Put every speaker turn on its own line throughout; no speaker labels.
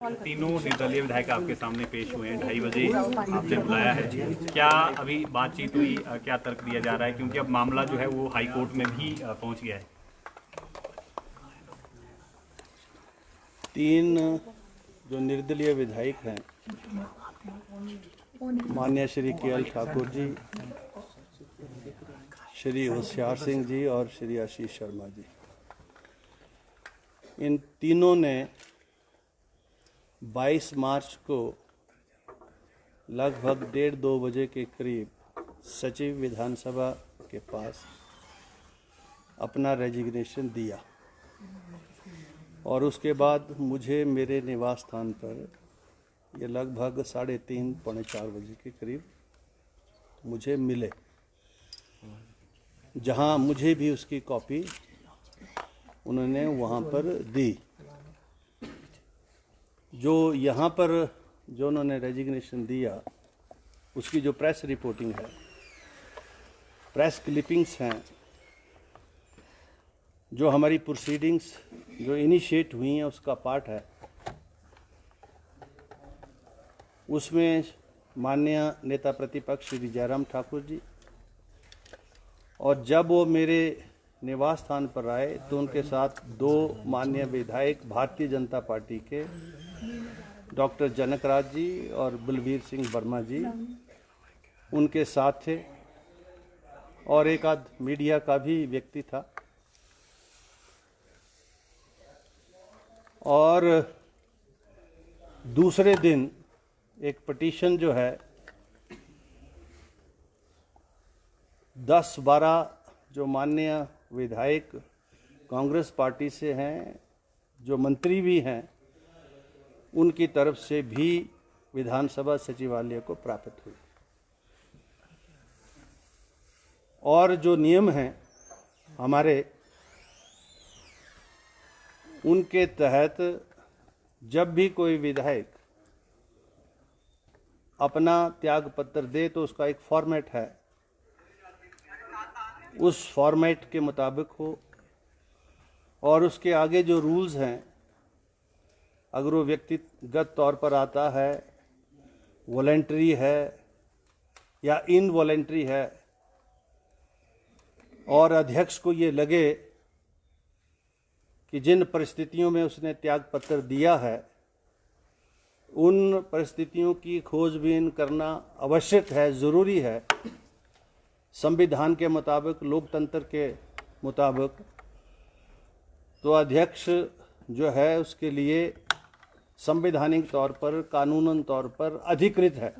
तीनों निर्दलीय विधायक आपके सामने पेश हुए हैं, 2:30 बजे आपने बुलाया है। क्या अभी बातचीत हुई, क्या तर्क दिया जा रहा है, क्योंकि अब मामला जो है वो हाई कोर्ट में भी पहुंच गया है।
तीन जो निर्दलीय विधायक हैं, माननीय श्री के.एल. ठाकुर जी, श्री होशियार सिंह जी और श्री आशीष शर्मा जी, इन तीनों ने 22 मार्च को लगभग 1:30-2 बजे के करीब सचिव विधानसभा के पास अपना रेजिग्नेशन दिया और उसके बाद मुझे मेरे निवास स्थान पर ये लगभग 3:30 पौने 4 बजे के करीब मुझे मिले, जहां मुझे भी उसकी कॉपी उन्होंने वहां पर दी। जो यहाँ पर जो उन्होंने रेजिग्नेशन दिया उसकी जो प्रेस रिपोर्टिंग है, प्रेस क्लिपिंग्स हैं, जो हमारी प्रोसीडिंग्स जो इनिशिएट हुई हैं उसका पार्ट है। उसमें माननीय नेता प्रतिपक्ष श्री जयराम ठाकुर जी, और जब वो मेरे निवास स्थान पर आए तो उनके साथ 2 माननीय विधायक भारतीय जनता पार्टी के डॉक्टर जनकराज जी और बलबीर सिंह वर्मा जी उनके साथ थे, और एक आध मीडिया का भी व्यक्ति था। और दूसरे दिन एक पिटीशन जो है 10-12 जो माननीय विधायक कांग्रेस पार्टी से हैं, जो मंत्री भी हैं, उनकी तरफ से भी विधानसभा सचिवालय को प्राप्त हुई। और जो नियम हैं हमारे, उनके तहत जब भी कोई विधायक अपना त्याग पत्र दे तो उसका एक फॉर्मेट है, उस फॉर्मेट के मुताबिक हो, और उसके आगे जो रूल्स हैं, अगर वो व्यक्तिगत तौर पर आता है, वॉलेंटरी है या इनवॉलेंटरी है, और अध्यक्ष को ये लगे कि जिन परिस्थितियों में उसने त्याग पत्र दिया है उन परिस्थितियों की खोजबीन करना आवश्यक है, ज़रूरी है, संविधान के मुताबिक, लोकतंत्र के मुताबिक, तो अध्यक्ष जो है उसके लिए संवैधानिक तौर पर, कानूनन तौर पर अधिकृत है।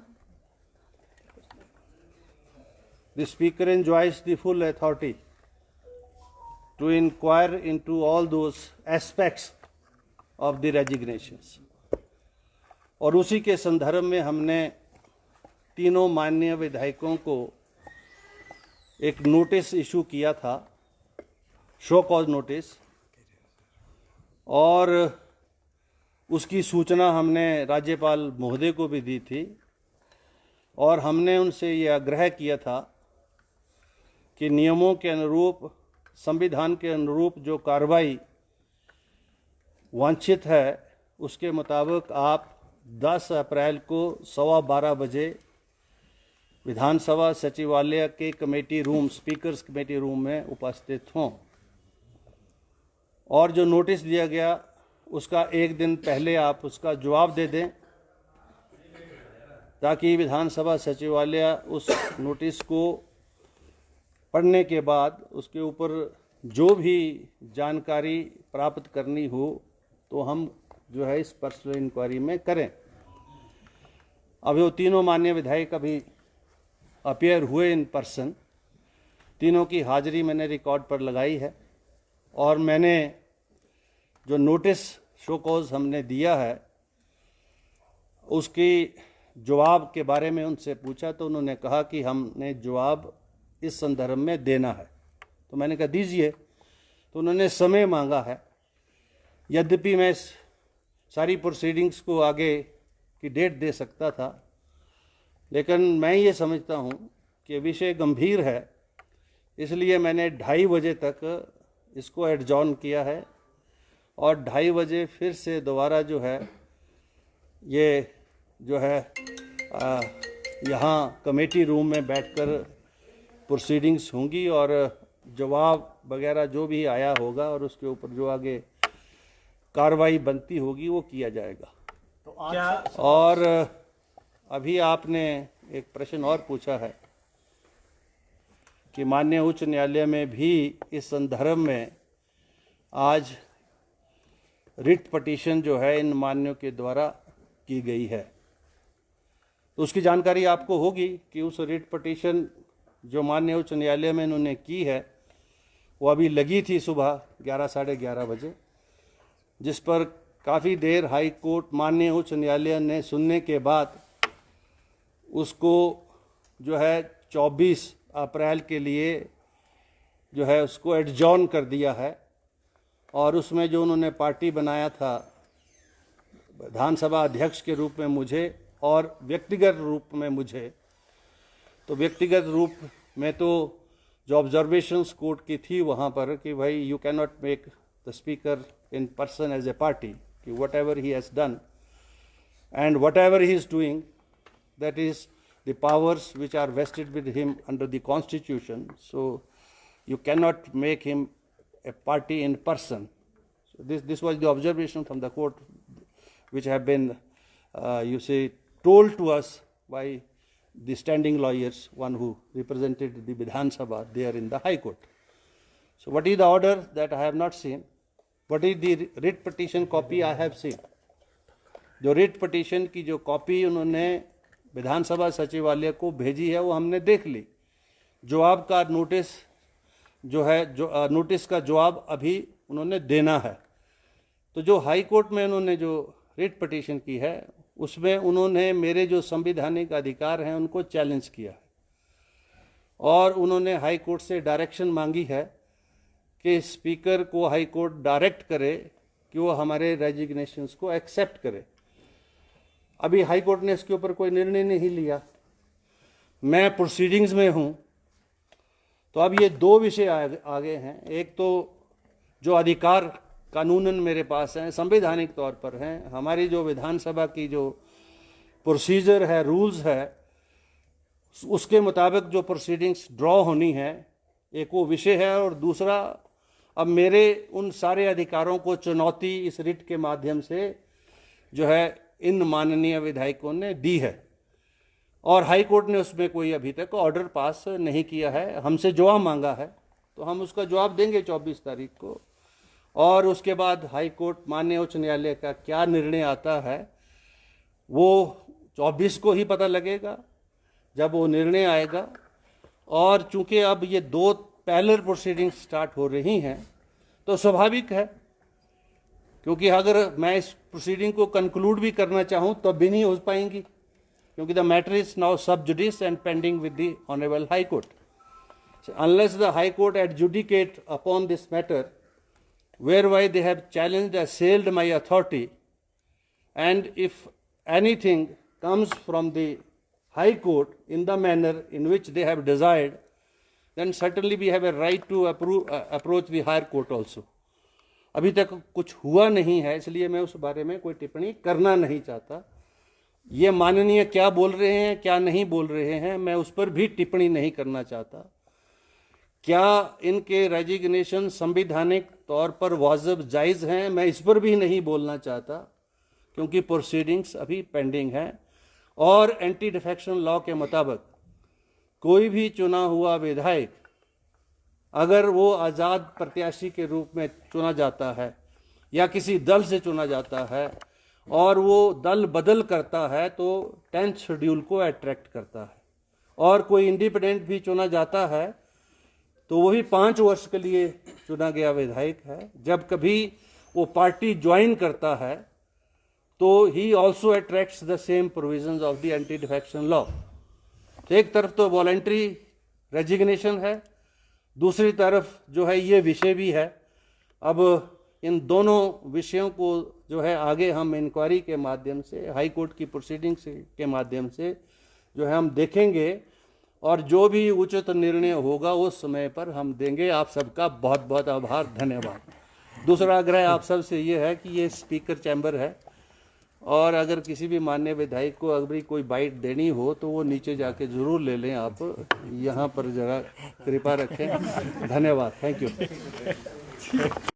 The speaker enjoys the full authority to inquire into all those aspects of the resignations. और उसी के संदर्भ में हमने तीनों माननीय विधायकों को एक नोटिस इशू किया था, शो कॉज नोटिस, और उसकी सूचना हमने राज्यपाल महोदय को भी दी थी, और हमने उनसे ये आग्रह किया था कि नियमों के अनुरूप, संविधान के अनुरूप जो कार्रवाई वांछित है उसके मुताबिक आप 10 अप्रैल को 12:15 बजे विधानसभा सचिवालय के committee room, speakers committee room में उपस्थित हों। और जो नोटिस दिया गया उसका एक दिन पहले आप उसका जवाब दे दें, ताकि विधानसभा सचिवालय उस नोटिस को पढ़ने के बाद उसके ऊपर जो भी जानकारी प्राप्त करनी हो तो हम जो है इस पर्सनल इंक्वायरी में करें। अभी वो तीनों माननीय विधायक अभी अपीयर हुए इन पर्सन, तीनों की हाजिरी मैंने रिकॉर्ड पर लगाई है, और मैंने जो नोटिस शो कॉज हमने दिया है उसकी जवाब के बारे में उनसे पूछा तो उन्होंने कहा कि हमने जवाब इस संदर्भ में देना है। तो मैंने कहा दीजिए, तो उन्होंने समय मांगा है। यद्यपि मैं सारी प्रोसीडिंग्स को आगे की डेट दे सकता था, लेकिन मैं ये समझता हूँ कि विषय गंभीर है, इसलिए मैंने 2:30 बजे तक इसको एडजॉर्न किया है, और 2:30 बजे फिर से दोबारा जो है ये जो है यहाँ कमेटी रूम में बैठकर प्रोसीडिंग्स होंगी और जवाब वगैरह जो भी आया होगा और उसके ऊपर जो आगे कार्रवाई बनती होगी वो किया जाएगा।
तो क्या
और अभी आपने एक प्रश्न और पूछा है कि माननीय उच्च न्यायालय में भी इस संदर्भ में आज रिट पटिशन जो है इन मान्यों के द्वारा की गई है। तो उसकी जानकारी आपको होगी कि उस रिट पटिशन जो माननीय उच्च न्यायालय में इन्होंने की है वो अभी लगी थी सुबह 11 साढ़े 11 बजे, जिस पर काफ़ी देर हाई कोर्ट माननीय उच्च न्यायालय ने सुनने के बाद उसको जो है 24 अप्रैल के लिए जो है उसको एडजॉर्न कर दिया है। और उसमें जो उन्होंने पार्टी बनाया था विधानसभा अध्यक्ष के रूप में मुझे और व्यक्तिगत रूप में मुझे, तो व्यक्तिगत रूप में तो जो ऑब्जर्वेशंस कोर्ट की थी वहाँ पर कि भाई you can not make the speaker in person as a party, कि whatever he has done and whatever he is doing that is the powers which are vested with him under the constitution, so you cannot make him a party in person. So this was the observation from the court which have been you say told to us by the standing lawyers, one who represented the Vidhan Sabha there in the High Court. So what is the order that I have not seen? What is the writ petition copy I have seen? जो writ petition की जो copy उन्होंने विधानसभा सचिवालय को भेजी है वो हमने देख ली। जवाब का नोटिस जो है, जो नोटिस का जवाब अभी उन्होंने देना है। तो जो हाई कोर्ट में उन्होंने जो रिट पटिशन की है उसमें उन्होंने मेरे जो संवैधानिक अधिकार हैं उनको चैलेंज किया है और उन्होंने हाई कोर्ट से डायरेक्शन मांगी है कि स्पीकर को हाई कोर्ट डायरेक्ट करे कि वो हमारे रेजिग्नेशंस को एक्सेप्ट करे। अभी हाई कोर्ट ने इसके ऊपर कोई निर्णय नहीं लिया, मैं प्रोसीडिंग्स में हूँ। तो अब ये दो विषय आगे हैं। एक तो जो अधिकार कानूनन मेरे पास हैं, संवैधानिक तौर पर हैं, हमारी जो विधानसभा की जो प्रोसीजर है, रूल्स है, उसके मुताबिक जो प्रोसीडिंग्स ड्रॉ होनी है, एक वो विषय है। और दूसरा, अब मेरे उन सारे अधिकारों को चुनौती इस रिट के माध्यम से जो है इन माननीय विधायकों ने दी है और हाई कोर्ट ने उसमें कोई अभी तक ऑर्डर पास नहीं किया है। हमसे जवाब मांगा है तो हम उसका जवाब देंगे 24 तारीख को, और उसके बाद हाई कोर्ट माननीय उच्च न्यायालय का क्या निर्णय आता है वो 24 को ही पता लगेगा जब वो निर्णय आएगा। और चूंकि अब ये दो पैरेलल प्रोसीडिंग्स स्टार्ट हो रही हैं तो स्वाभाविक है, क्योंकि अगर मैं इस प्रोसीडिंग को कंक्लूड भी करना चाहूँ तब भी नहीं हो पाएंगी, क्योंकि द मैटर इज नाउ सब जुडिस and pending with the honourable high court. Unless the high court adjudicate upon this matter whereby they have challenged, assailed my authority, and if anything comes from the High Court in the manner in which they have desired, then certainly we have a right to approach the higher court also. अभी तक कुछ हुआ नहीं है, इसलिए मैं उस बारे में कोई टिप्पणी करना नहीं चाहता। ये माननीय क्या बोल रहे हैं, क्या नहीं बोल रहे हैं, मैं उस पर भी टिप्पणी नहीं करना चाहता। क्या इनके रेजिग्नेशन संवैधानिक तौर पर वाजिब जायज़ हैं, मैं इस पर भी नहीं बोलना चाहता, क्योंकि प्रोसीडिंग्स अभी पेंडिंग हैं। और एंटी डिफेक्शन लॉ के मुताबिक कोई भी चुना हुआ विधायक अगर वो आज़ाद प्रत्याशी के रूप में चुना जाता है या किसी दल से चुना जाता है और वो दल बदल करता है तो 10th शेड्यूल को अट्रैक्ट करता है। और कोई इंडिपेंडेंट भी चुना जाता है तो वो भी 5 वर्ष के लिए चुना गया विधायक है। जब कभी वो पार्टी ज्वाइन करता है तो he also attracts the same provisions of the anti defection law. एक तरफ तो वॉलंटरी रेजिग्नेशन है, दूसरी तरफ जो है ये विषय भी है। अब इन दोनों विषयों को जो है आगे हम इंक्वायरी के माध्यम से, हाई कोर्ट की प्रोसीडिंग्स के माध्यम से जो है हम देखेंगे और जो भी उचित निर्णय होगा उस समय पर हम देंगे। आप सबका बहुत बहुत आभार, धन्यवाद। दूसरा आग्रह आप सब से ये है कि ये स्पीकर चैम्बर है और अगर किसी भी माननीय विधायक को अगर कोई बाइट देनी हो तो वो नीचे जाके जरूर ले लें। आप यहाँ पर जरा कृपा रखें। धन्यवाद। Thank you.